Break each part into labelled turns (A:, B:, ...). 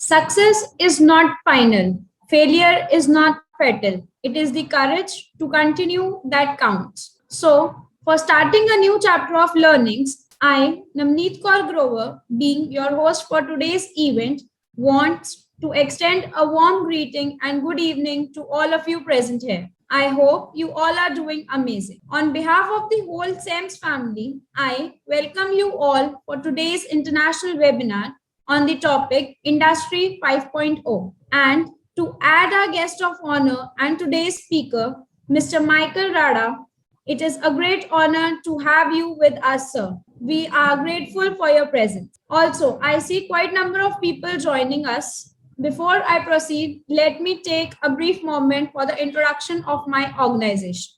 A: Success is not final. Failure is not fatal. It is the courage to continue that counts. So, for starting a new chapter of learnings, I, Namneet Kaur Grover, being your host for today's event, wants to extend a warm greeting and good evening to all of you present here. I hope you all are doing amazing. On behalf of the whole SEMS family, I welcome you all for today's international webinar on the topic Industry 5.0. And to add our guest of honor and today's speaker, Mr. Michael Rada, it is a great honor to have you with us, sir. We are grateful for your presence. Also, I see quite a number of people joining us. Before I proceed, let me take a brief moment for the introduction of my organization.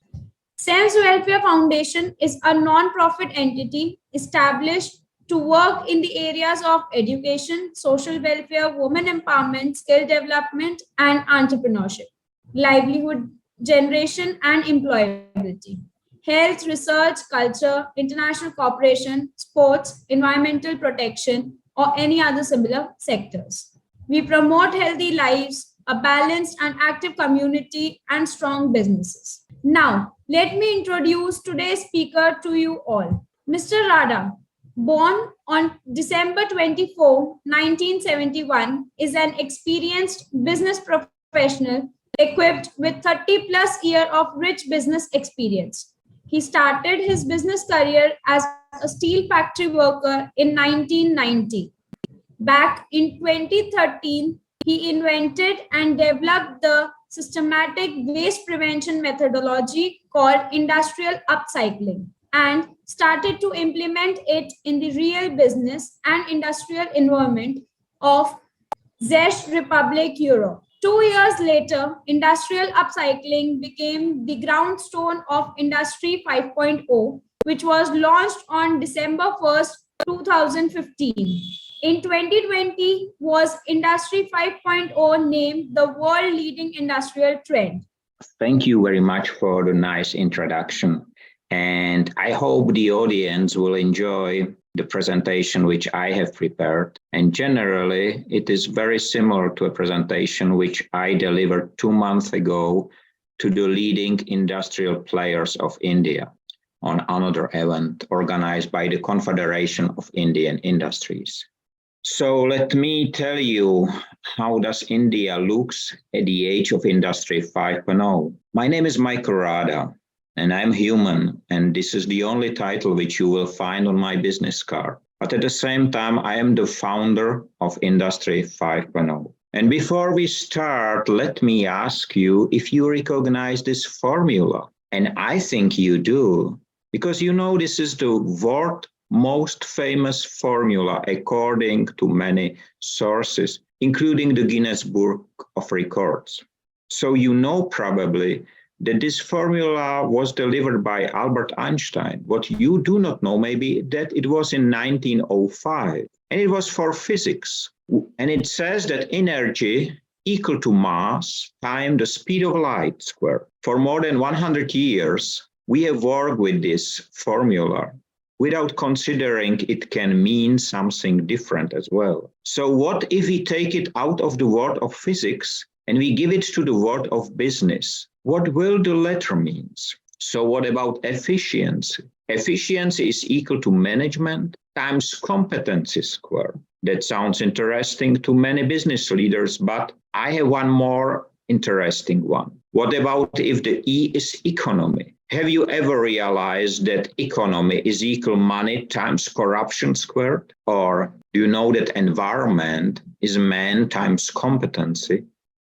A: SEMS Welfare Foundation is a non-profit entity established to work in the areas of education, social welfare, women empowerment, skill development, and entrepreneurship, livelihood generation, and employability, health, research, culture, international cooperation, sports, environmental protection, or any other similar sectors. We promote healthy lives, a balanced and active community, and strong businesses. Now, let me introduce today's speaker to you all. Mr. Rada, born on December 24, 1971, is an experienced business professional equipped with 30 plus years of rich business experience. He started his business career as a steel factory worker in 1990. Back in 2013, he invented and developed the systematic waste prevention methodology called industrial upcycling and started to implement it in the real business and industrial environment of Czech Republic, Europe. 2 years later, industrial upcycling became the groundstone of Industry 5.0, which was launched on December 1st, 2015. In 2020, was Industry 5.0 named the world leading industrial trend.
B: Thank you very much for the nice introduction. And I hope the audience will enjoy the presentation which I have prepared. And generally, it is very similar to a presentation which I delivered 2 months ago to the leading industrial players of India on another event organized by the Confederation of Indian Industries. So let me tell you, how does India looks at the age of Industry 5.0? My name is Michael Rada, and I'm human, and this is the only title which you will find on my business card. But at the same time, I am the founder of Industry 5.0. And before we start, let me ask you if you recognize this formula. And I think you do, because you know this is the world most famous formula according to many sources, including the Guinness Book of Records. So you know probably that this formula was delivered by Albert Einstein. What you do not know maybe that it was in 1905, and it was for physics. And it says that energy equal to mass times the speed of light squared. For more than 100 years, we have worked with this formula without considering it can mean something different as well. So what if we take it out of the world of physics and we give it to the world of business? What will the latter means? So what about efficiency? Efficiency is equal to management times competency squared. That sounds interesting to many business leaders, but I have one more interesting one. What about if the E is economy? Have you ever realized that economy is equal money times corruption squared? Or do you know that environment is man times competency?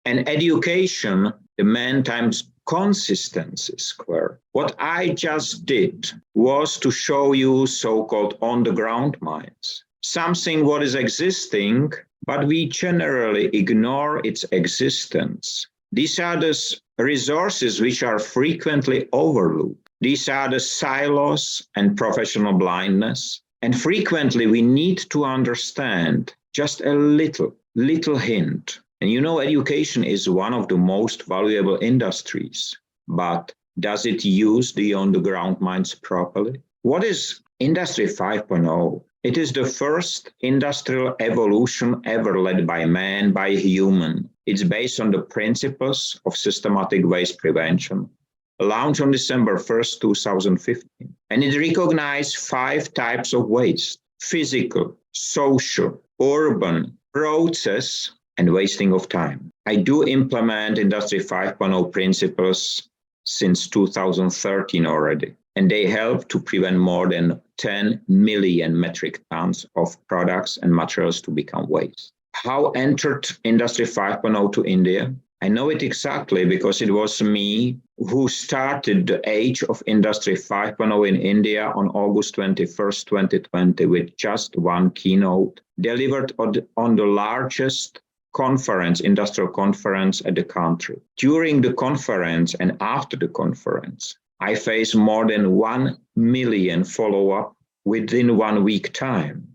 B: And education, the man times consistency squared. What I just did was to show you so-called on-the-ground minds. Something what is existing, but we generally ignore its existence. These are the resources which are frequently overlooked. These are the silos and professional blindness. And frequently we need to understand just a little hint. And you know, education is one of the most valuable industries, but does it use the on-the-ground minds properly? What is Industry 5.0? It is the first industrial evolution ever led by man, by human. It's based on the principles of systematic waste prevention, launched on December 1st, 2015. And it recognized 5 types of waste: physical, social, urban, process, and wasting of time. I do implement Industry 5.0 principles since 2013 already, and they help to prevent more than 10 million metric tons of products and materials to become waste. How entered Industry 5.0 to India? I know it exactly because it was me who started the age of Industry 5.0 in India on August 21st, 2020, with just one keynote delivered on the largest conference, industrial conference at the country. During the conference and after the conference, I faced more than 1 million follow-up within 1 week time.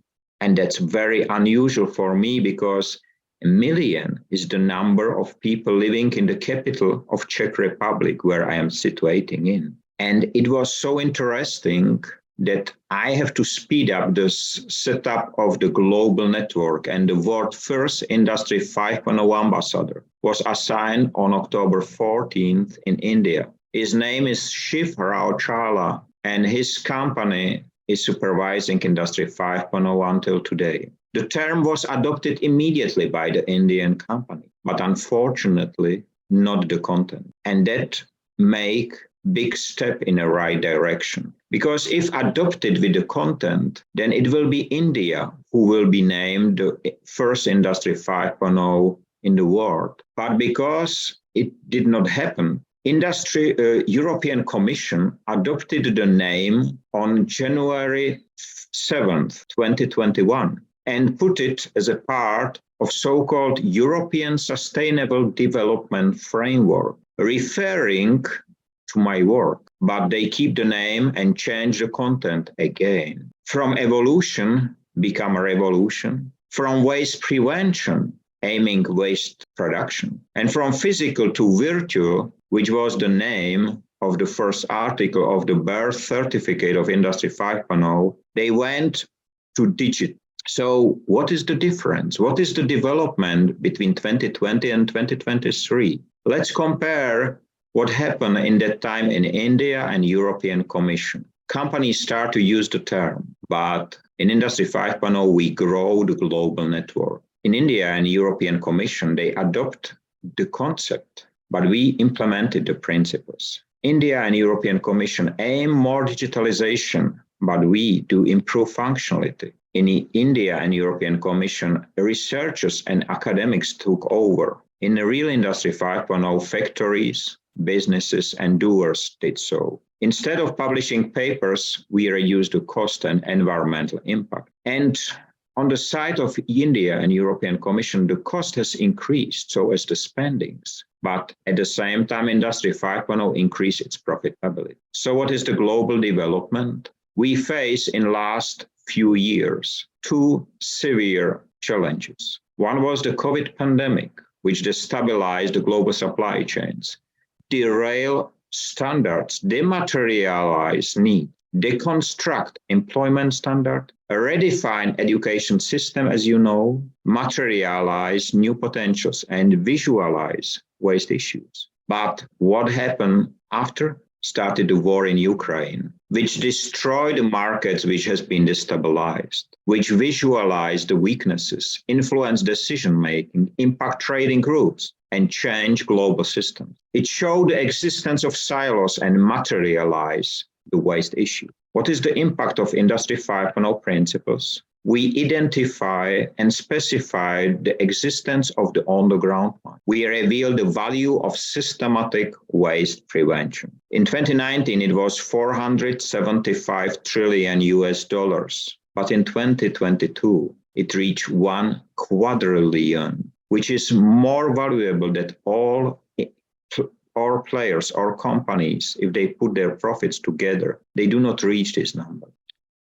B: And that's very unusual for me because 1 million is the number of people living in the capital of Czech Republic, where I am situating in. And it was so interesting that I have to speed up the setup of the global network, and the world's first Industry 5.0 ambassador was assigned on October 14th in India. His name is Shiv Raochala, and his company is supervising Industry 5.0 until today. The term was adopted immediately by the Indian company, but unfortunately not the content. And that make big step in the right direction. Because if adopted with the content, then it will be India who will be named the first Industry 5.0 in the world. But because it did not happen, European Commission adopted the name on January 7th, 2021, and put it as a part of so-called European Sustainable Development Framework, referring to my work, but they keep the name and change the content again. From evolution become a revolution, from waste prevention aiming waste production, and from physical to virtual, which was the name of the first article of the birth certificate of Industry 5.0, they went to digital. So what is the difference? What is the development between 2020 and 2023? Let's compare what happened in that time in India and European Commission. Companies start to use the term, but in Industry 5.0, we grow the global network. In India and European Commission, they adopt the concept, but we implemented the principles. India and European Commission aim more digitalization, but we do improve functionality. In India and European Commission, researchers and academics took over. In the real Industry 5.0, factories, businesses, and doers did so. Instead of publishing papers, we reduced the cost and environmental impact. And on the side of India and European Commission, the cost has increased, so as the spendings. But at the same time, Industry 5.0 increased its profitability. So what is the global development? We face in last few years 2 severe challenges. One was the COVID pandemic, which destabilized the global supply chains, derail standards, dematerialize need, deconstruct employment standard, a redefined education system, as you know, materialize new potentials and visualize waste issues. But what happened after? Started the war in Ukraine, which destroyed the markets which has been destabilized, which visualized the weaknesses, influence decision-making, impact trading groups, and change global systems. It showed the existence of silos and materialize the waste issue. What is the impact of Industry 5.0 principles? We identify and specify the existence of the on-the-ground one. We reveal the value of systematic waste prevention. In 2019, it was $475 trillion US, but in 2022, it reached 1 quadrillion, which is more valuable than all players or companies. If they put their profits together, they do not reach this number.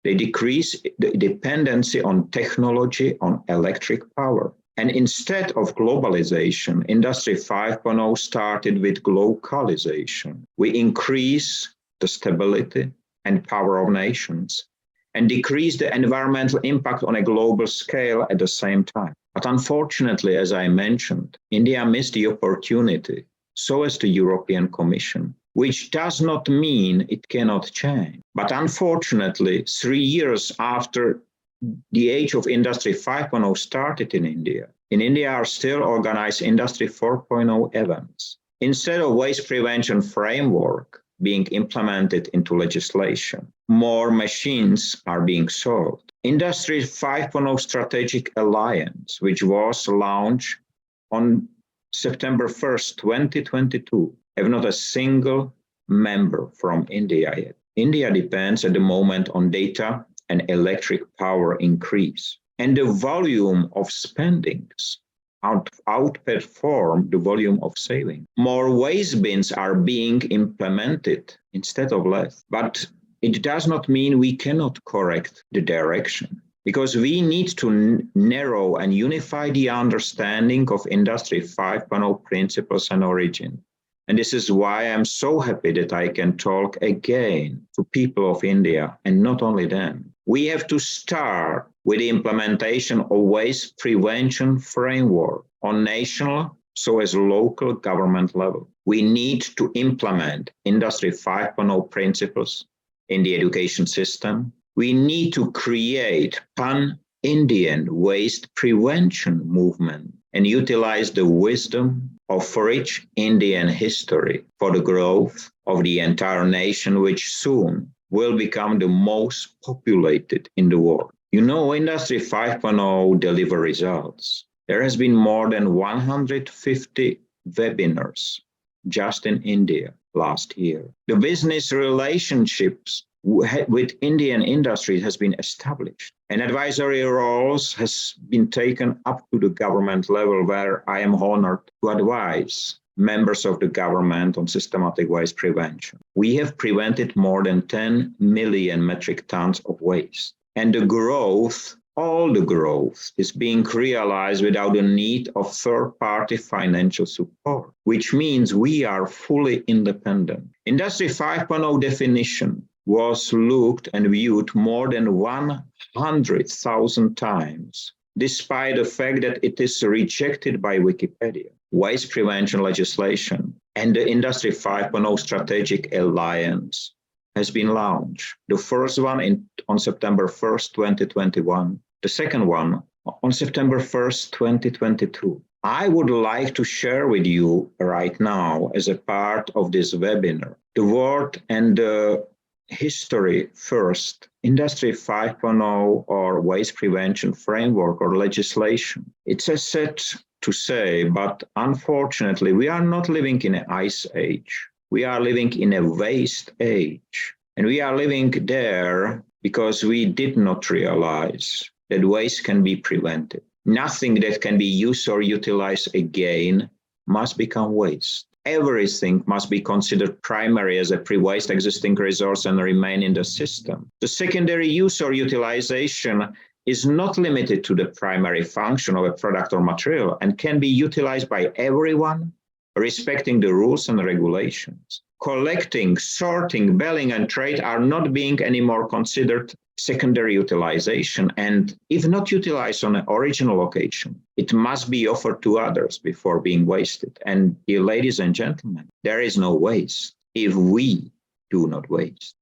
B: They decrease the dependency on technology, on electric power. And instead of globalization, Industry 5.0 started with localization. We increase the stability and power of nations and decrease the environmental impact on a global scale at the same time. But unfortunately, as I mentioned, India missed the opportunity, so as the European Commission, which does not mean it cannot change. But unfortunately, 3 years after the age of Industry 5.0 started in India are still organized Industry 4.0 events. Instead of waste prevention framework being implemented into legislation, more machines are being sold. Industry 5.0 Strategic Alliance, which was launched on September 1st, 2022, have not a single member from India yet. India depends at the moment on data and electric power increase. And the volume of spendings outperform the volume of saving. More waste bins are being implemented instead of less. But it does not mean we cannot correct the direction, because we need to narrow and unify the understanding of Industry 5.0 principles and origin. And this is why I'm so happy that I can talk again to people of India, and not only them. We have to start with the implementation of waste prevention framework on national, so as local government level. We need to implement Industry 5.0 principles in the education system. We need to create pan-Indian waste prevention movement and utilize the wisdom of rich Indian history for the growth of the entire nation, which soon will become the most populated in the world. You know, Industry 5.0 deliver results. There has been more than 150 webinars just in India last year. The business relationships with Indian industry has been established, and advisory roles has been taken up to the government level, where I am honored to advise members of the government on systematic waste prevention. We have prevented more than 10 million metric tons of waste, and the growth, all the growth, is being realized without the need of third-party financial support, which means we are fully independent. Industry 5.0 definition was looked and viewed more than 100,000 times, despite the fact that it is rejected by Wikipedia. Waste prevention legislation and the Industry 5.0 Strategic Alliance has been launched. The first one on September 1st, 2021. The second one on September 1st, 2022. I would like to share with you right now, as a part of this webinar, the word and the history first. Industry 5.0 or waste prevention framework or legislation. It's a set to say, but unfortunately, we are not living in an ice age. We are living in a waste age. And we are living there because we did not realize that waste can be prevented. Nothing that can be used or utilized again must become waste. Everything must be considered primary as a pre-waste existing resource and remain in the system. The secondary use or utilization is not limited to the primary function of a product or material and can be utilized by everyone, respecting the rules and regulations. Collecting, sorting, baling, and trade are not being anymore considered secondary utilization, and if not utilized on an original occasion, it must be offered to others before being wasted. And dear ladies and gentlemen, there is no waste if we do not waste.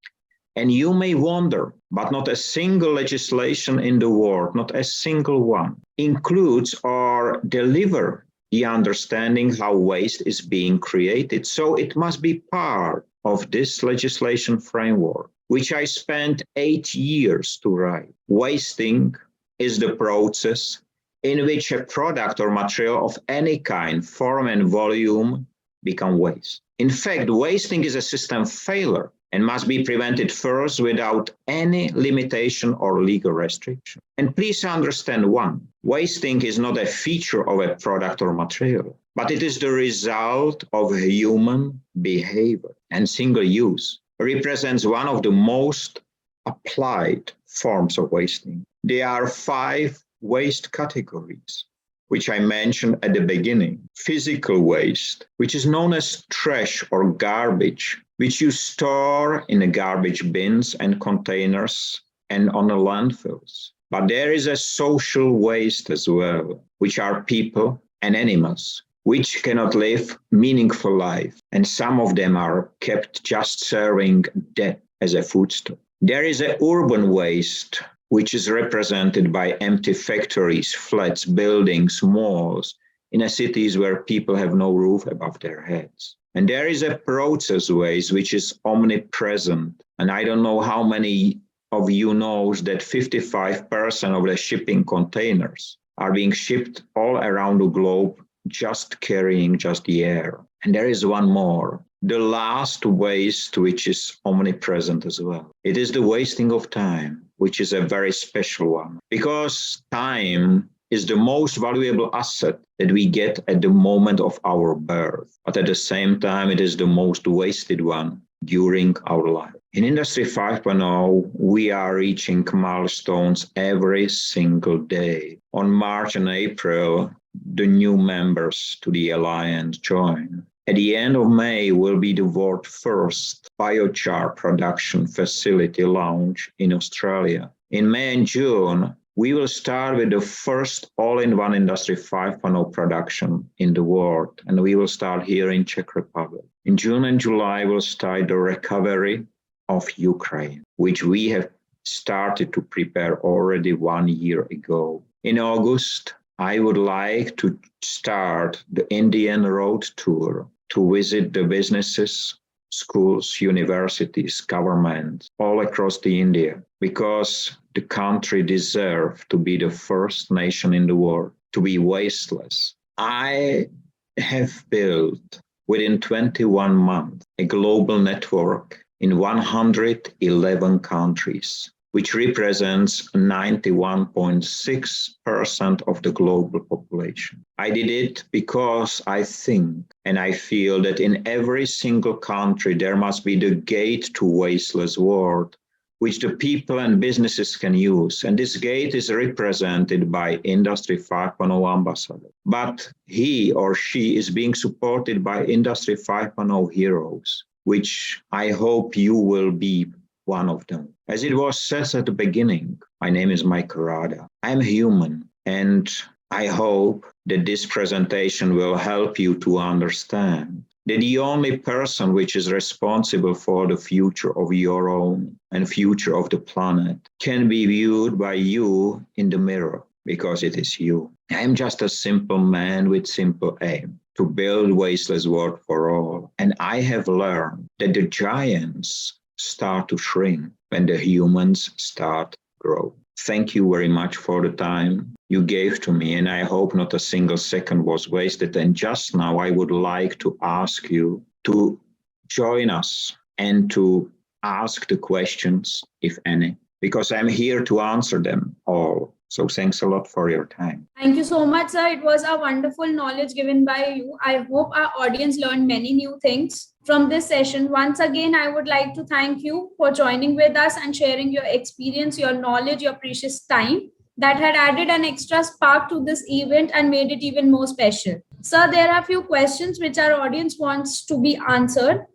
B: And you may wonder, but not a single legislation in the world, not a single one, includes or deliver the understanding how waste is being created. So it must be part of this legislation framework, which I spent 8 years to write. Wasting is the process in which a product or material of any kind, form, and volume become waste. In fact, wasting is a system failure and must be prevented first without any limitation or legal restriction. And please understand one, wasting is not a feature of a product or material, but it is the result of human behavior. And single use represents one of the most applied forms of wasting. There are 5 waste categories, which I mentioned at the beginning. Physical waste, which is known as trash or garbage, which you store in the garbage bins and containers and on the landfills. But there is a social waste as well, which are people and animals, which cannot live meaningful life. And some of them are kept just serving death as a foodstuff. There is an urban waste, which is represented by empty factories, flats, buildings, malls, in a cities where people have no roof above their heads. And there is a process waste, which is omnipresent. And I don't know how many of you knows that 55% of the shipping containers are being shipped all around the globe, just carrying just the air. And there is one more, the last waste, which is omnipresent as well. It is the wasting of time, which is a very special one, because time is the most valuable asset that we get at the moment of our birth. But at the same time, it is the most wasted one during our life. In Industry 5.0, we are reaching milestones every single day. On March and April, the new members to the Alliance join. At the end of May will be the world's first biochar production facility launch in Australia. In May and June, we will start with the first all-in-one Industry 5.0 production in the world, and we will start here in Czech Republic. In June and July, we'll start the recovery of Ukraine, which we have started to prepare already 1 year ago. In August, I would like to start the Indian road tour to visit the businesses, schools, universities, governments all across the India, because the country deserves to be the first nation in the world to be wasteless. I have built within 21 months a global network in 111 countries, which represents 91.6% of the global population. I did it because I think and I feel that in every single country there must be the gate to wasteless world, which the people and businesses can use. And this gate is represented by Industry 5.0 ambassador. But he or she is being supported by Industry 5.0 heroes, which I hope you will be one of them. As it was said at the beginning, my name is Mike Rada. I'm human, and I hope that this presentation will help you to understand that the only person which is responsible for the future of your own and future of the planet can be viewed by you in the mirror, because it is you. I'm just a simple man with simple aim to build wasteless world for all. And I have learned that the giants start to shrink when the humans start grow. Thank you very much for the time you gave to me, and I hope not a single second was wasted. And just now I would like to ask you to join us and to ask the questions, if any, because I'm here to answer them all. So thanks a lot for your time.
A: Thank you so much, sir. It was a wonderful knowledge given by you. I hope our audience learned many new things from this session. Once again, I would like to thank you for joining with us and sharing your experience, your knowledge, your precious time that had added an extra spark to this event and made it even more special. Sir, there are a few questions which our audience wants to be answered.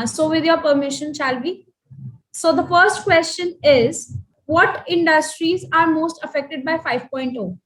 A: So with your permission, shall we? So the first question is, what industries are most affected by 5.0?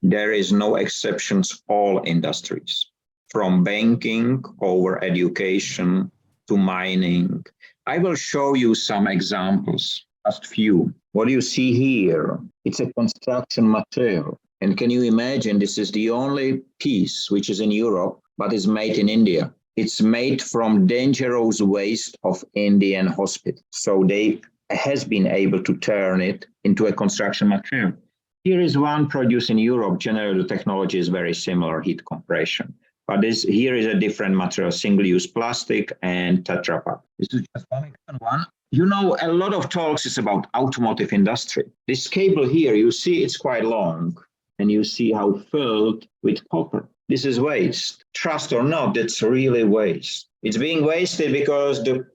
B: There is no exceptions, all industries, from banking over education to mining. I will show you some examples, just few. What you see here, it's a construction material. And can you imagine, this is the only piece which is in Europe, but is made in India. It's made from dangerous waste of Indian hospitals. So they has been able to turn it into a construction material. Here is one produced in Europe. Generally, the technology is very similar, heat compression. But here is a different material, single-use plastic and Tetra Pak. This is just one. You know, a lot of talks is about automotive industry. This cable here, you see it's quite long, and you see how filled with copper. This is waste. Trust or not, that's really waste. It's being wasted because the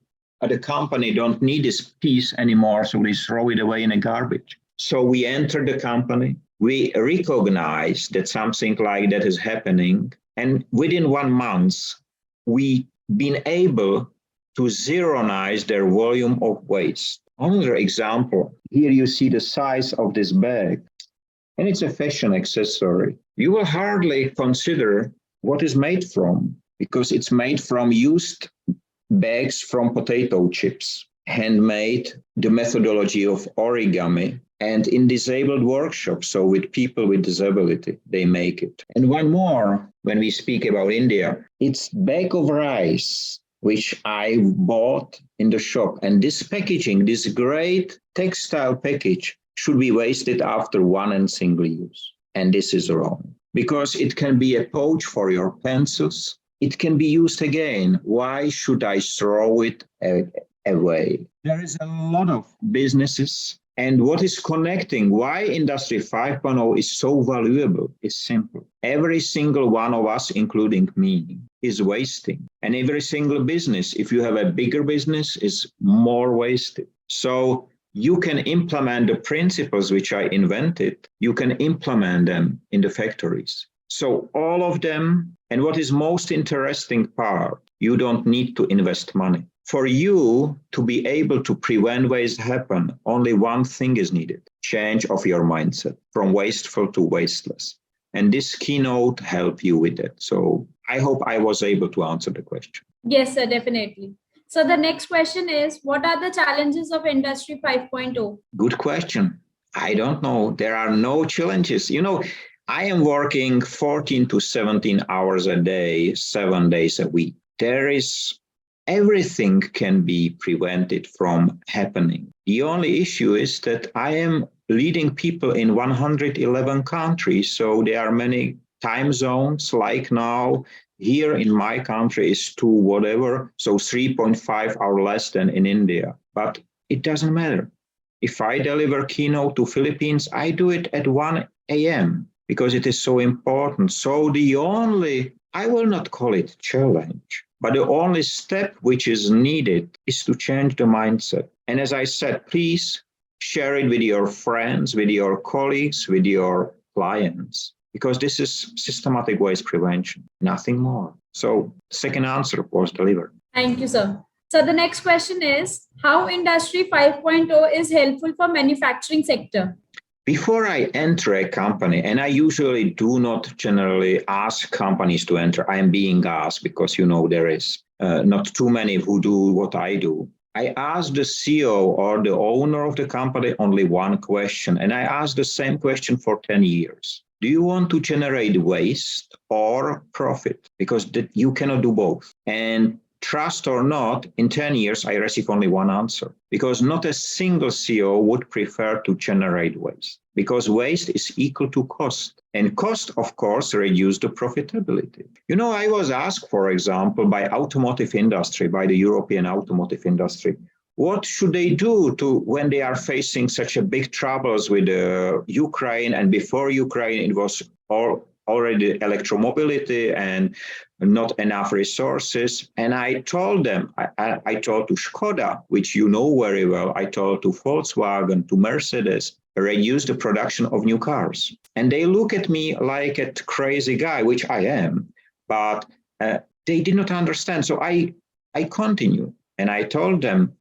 B: company don't need this piece anymore, so they throw it away in a garbage. So we enter the company, we recognize that something like that is happening, and within 1 month, we've been able to zeronize their volume of waste. Another example, here you see the size of this bag, and it's a fashion accessory. You will hardly consider what is made from, because it's made from used bags from potato chips, handmade, the methodology of origami, and in disabled workshops, so with people with disability, they make it. And one more, when we speak about India, it's bag of rice, which I bought in the shop. And this packaging, this great textile package, should be wasted after one and single use. And this is wrong, because it can be a pouch for your pencils. It can be used again. Why should I throw it away? There is a lot of businesses. And what is connecting why Industry 5.0 is so valuable is simple. Every single one of us, including me, is wasting. And every single business, if you have a bigger business, is more wasted. So you can implement the principles which I invented. You can implement them in the factories. So all of them, and what is most interesting part, you don't need to invest money. For you to be able to prevent waste happen, only one thing is needed: change of your mindset from wasteful to wasteless. And this keynote help you with that. So I hope I was able to answer the question.
A: Yes, sir, definitely. So the next question is, what are the challenges of Industry 5.0?
B: Good question. I don't know. There are no challenges. I am working 14 to 17 hours a day, 7 days a week. Everything can be prevented from happening. The only issue is that I am leading people in 111 countries. So there are many time zones, like now here in my country is 2 whatever, so 3.5 hours less than in India. But it doesn't matter. If I deliver keynote to Philippines, I do it at 1 a.m. because it is so important. So I will not call it challenge, but the only step which is needed is to change the mindset. And as I said, please share it with your friends, with your colleagues, with your clients, because this is systematic waste prevention, nothing more. So second answer was delivered.
A: Thank you, sir. So the next question is, how Industry 5.0 is helpful for manufacturing sector?
B: Before I enter a company, and I usually do not generally ask companies to enter, I am being asked because, there is not too many who do what I do. I ask the CEO or the owner of the company only one question, and I ask the same question for 10 years. Do you want to generate waste or profit? Because you cannot do both. And trust or not, in 10 years, I receive only one answer, because not a single CEO would prefer to generate waste, because waste is equal to cost. And cost, of course, reduces the profitability. I was asked, for example, by the European automotive industry, what should they do when they are facing such a big troubles with Ukraine, and before Ukraine, it was already electromobility and not enough resources. And I told them, I told to Škoda, which you know very well, I told to Volkswagen, to Mercedes, reduce the production of new cars. And they look at me like a crazy guy, which I am, but they did not understand. So I continue, and I told them,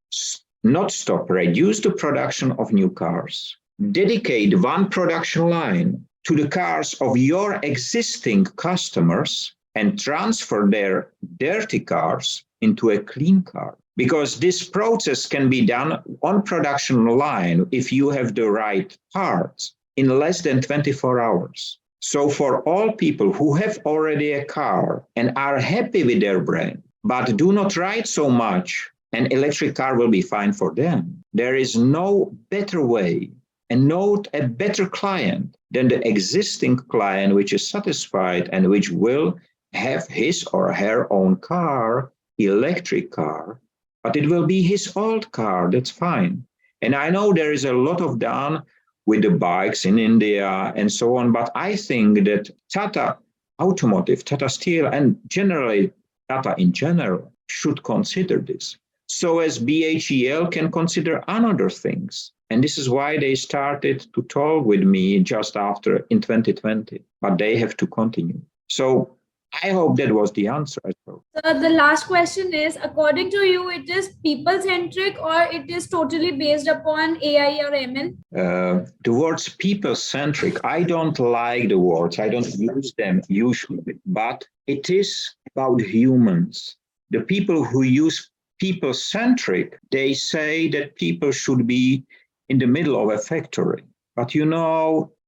B: not stop, reduce the production of new cars, dedicate one production line to the cars of your existing customers and transfer their dirty cars into a clean car. Because this process can be done on production line if you have the right parts in less than 24 hours. So for all people who have already a car and are happy with their brand, but do not ride so much, an electric car will be fine for them. There is no better way and not a better client than the existing client, which is satisfied and which will have his or her own car, electric car, but it will be his old car. That's fine. And I know there is a lot of done with the bikes in India and so on, but I think that Tata Automotive, Tata Steel, and generally Tata in general should consider this. So as BHEL can consider another things. And this is why they started to talk with me just after in 2020, but they have to continue. So I hope that was the answer as well.
A: So the last question is, according to you, it is people-centric or it is totally based upon AI or ML?
B: The words people-centric, I don't like the words. I don't use them usually, but it is about humans. The people who use people-centric, they say that people should be in the middle of a factory. But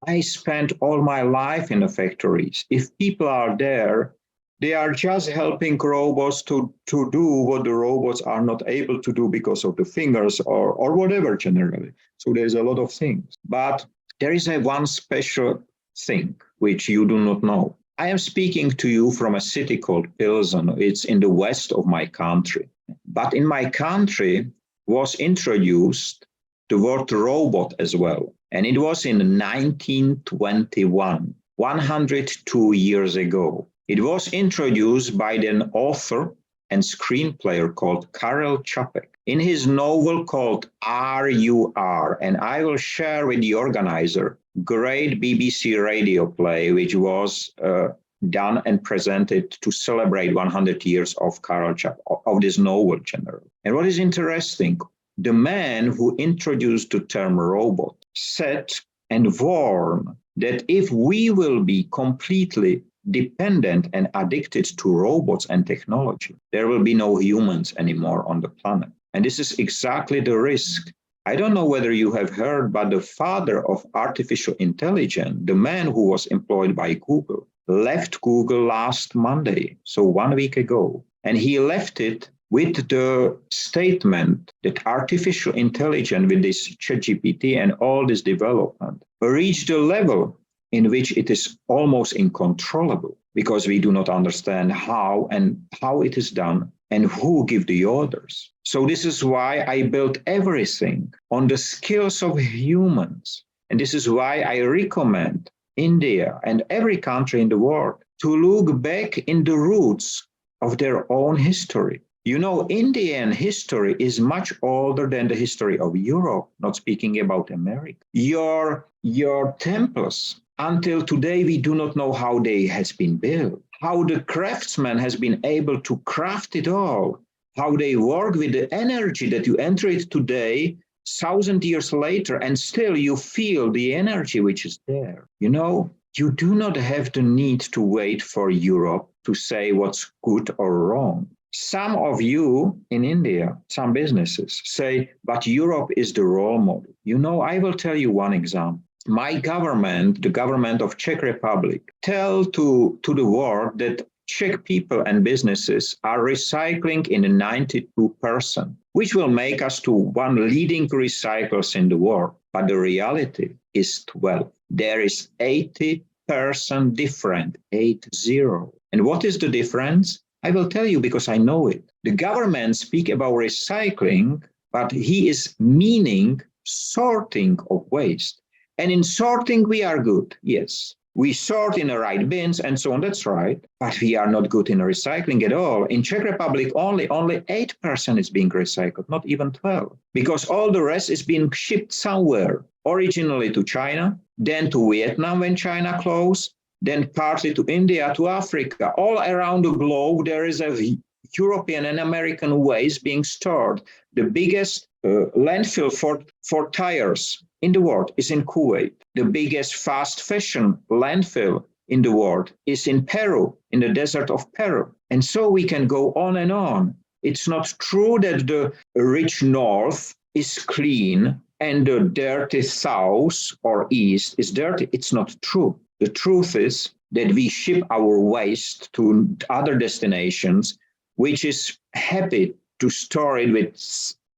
B: I spent all my life in the factories. If people are there, they are just helping robots to do what the robots are not able to do because of the fingers or whatever generally. So there's a lot of things. But there is one special thing which you do not know. I am speaking to you from a city called Pilsen. It's in the west of my country. But in my country was introduced the word robot as well. And it was in 1921, 102 years ago. It was introduced by an author and screenplayer called Karel Čapek in his novel called RUR. And I will share with the organizer great BBC radio play, which was done and presented to celebrate 100 years of Karel Čapek, of this novel generally. And what is interesting, the man who introduced the term robot said and warned that if we will be completely dependent and addicted to robots and technology, there will be no humans anymore on the planet. And this is exactly the risk. I don't know whether you have heard, but the father of artificial intelligence, the man who was employed by Google, left Google last Monday, so 1 week ago. And he left it with the statement that artificial intelligence with this ChatGPT and all this development reached a level in which it is almost uncontrollable because we do not understand how it is done and who give the orders. So this is why I built everything on the skills of humans. And this is why I recommend India and every country in the world to look back in the roots of their own history. Indian history is much older than the history of Europe, not speaking about America. Your temples, until today, we do not know how they has been built, how the craftsman has been able to craft it all, how they work with the energy that you enter it today, 1,000 years later, and still you feel the energy which is there. You do not have the need to wait for Europe to say what's good or wrong. Some of you in India, some businesses say, but Europe is the role model. I will tell you one example. My government, the government of Czech Republic, tell to the world that Czech people and businesses are recycling in 92%, which will make us to one leading recyclers in the world. But the reality is 12. There is 80% different, 80. And what is the difference? I will tell you because I know it. The government speak about recycling, but he is meaning sorting of waste. And in sorting, we are good. Yes, we sort in the right bins and so on. That's right. But we are not good in recycling at all. In Czech Republic, only 8% is being recycled, not even 12, because all the rest is being shipped somewhere, originally to China, then to Vietnam when China closed, then partly to India, to Africa. All around the globe, there is a European and American waste being stored. The biggest landfill for tires in the world is in Kuwait. The biggest fast fashion landfill in the world is in Peru, in the desert of Peru. And so we can go on and on. It's not true that the rich north is clean and the dirty south or east is dirty. It's not true. The truth is that we ship our waste to other destinations, which is happy to store it with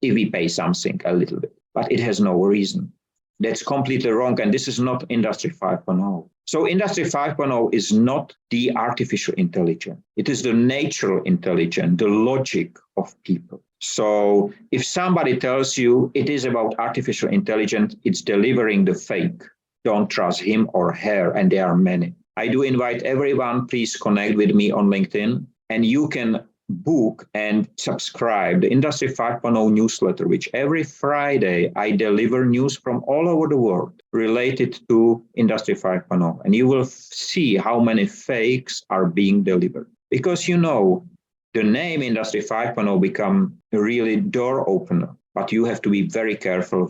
B: if we pay something a little bit, but it has no reason. That's completely wrong. And this is not Industry 5.0. So Industry 5.0 is not the artificial intelligence. It is the natural intelligence, the logic of people. So if somebody tells you it is about artificial intelligence, it's delivering the fake. Don't trust him or her, and there are many. I do invite everyone, please connect with me on LinkedIn, and you can book and subscribe the Industry 5.0 newsletter, which every Friday I deliver news from all over the world related to Industry 5.0. And you will see how many fakes are being delivered. Because the name Industry 5.0 become a really door opener, but you have to be very careful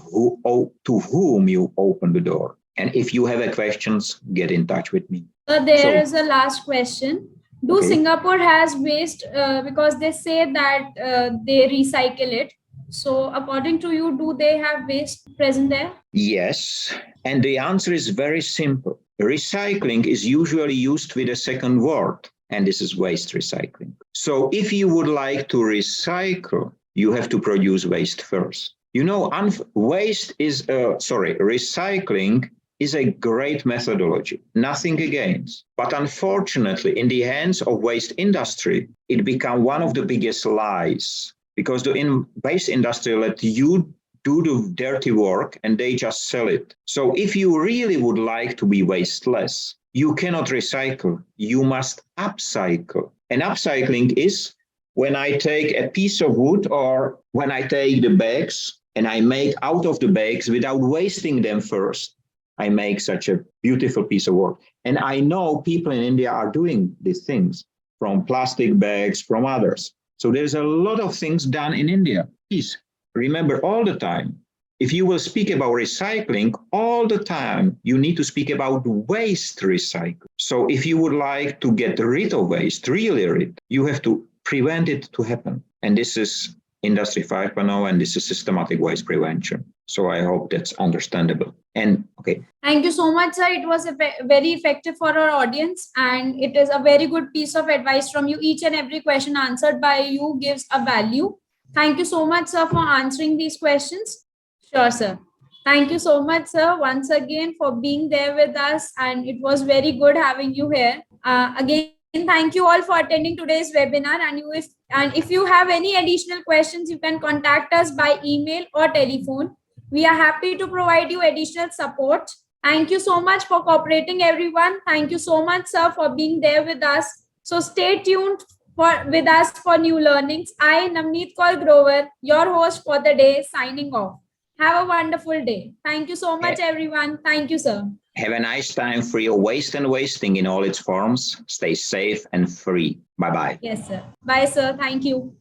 B: to whom you open the door. And if you have questions, get in touch with me.
A: There is a last question. Do
B: Okay.
A: Singapore has waste because they say that they recycle it. So according to you, do they have waste present there?
B: Yes. And the answer is very simple. Recycling is usually used with a second word, and this is waste recycling. So if you would like to recycle, you have to produce waste first. Recycling is a great methodology, nothing against. But unfortunately, in the hands of waste industry, it became one of the biggest lies, because the waste industry let you do the dirty work and they just sell it. So if you really would like to be wasteless, you cannot recycle, you must upcycle. And upcycling is when I take a piece of wood or when I take the bags and I make out of the bags without wasting them first, I make such a beautiful piece of work. And I know people in India are doing these things, from plastic bags, from others. So there's a lot of things done in India. Please remember all the time, if you will speak about recycling, all the time you need to speak about waste recycling. So if you would like to get rid of waste, you have to prevent it to happen. And this is Industry 5.0, and this is systematic waste prevention. So I hope that's understandable. And okay.
A: Thank you so much, sir. It was very effective for our audience, and it is a very good piece of advice from you. Each and every question answered by you gives a value. Thank you so much, sir, for answering these questions. Sure, sir. Thank you so much, sir, once again for being there with us, and it was very good having you here. Again, thank you all for attending today's webinar. And if you have any additional questions, you can contact us by email or telephone. We are happy to provide you additional support. Thank you so much for cooperating, everyone. Thank you so much, sir, for being there with us. So stay tuned with us for new learnings. I, Navneet Kaur Grover, your host for the day, signing off. Have a wonderful day. Thank you so much, everyone. Thank you, sir.
B: Have a nice time free of waste and wasting in all its forms. Stay safe and free. Bye-bye.
A: Yes, sir. Bye, sir. Thank you.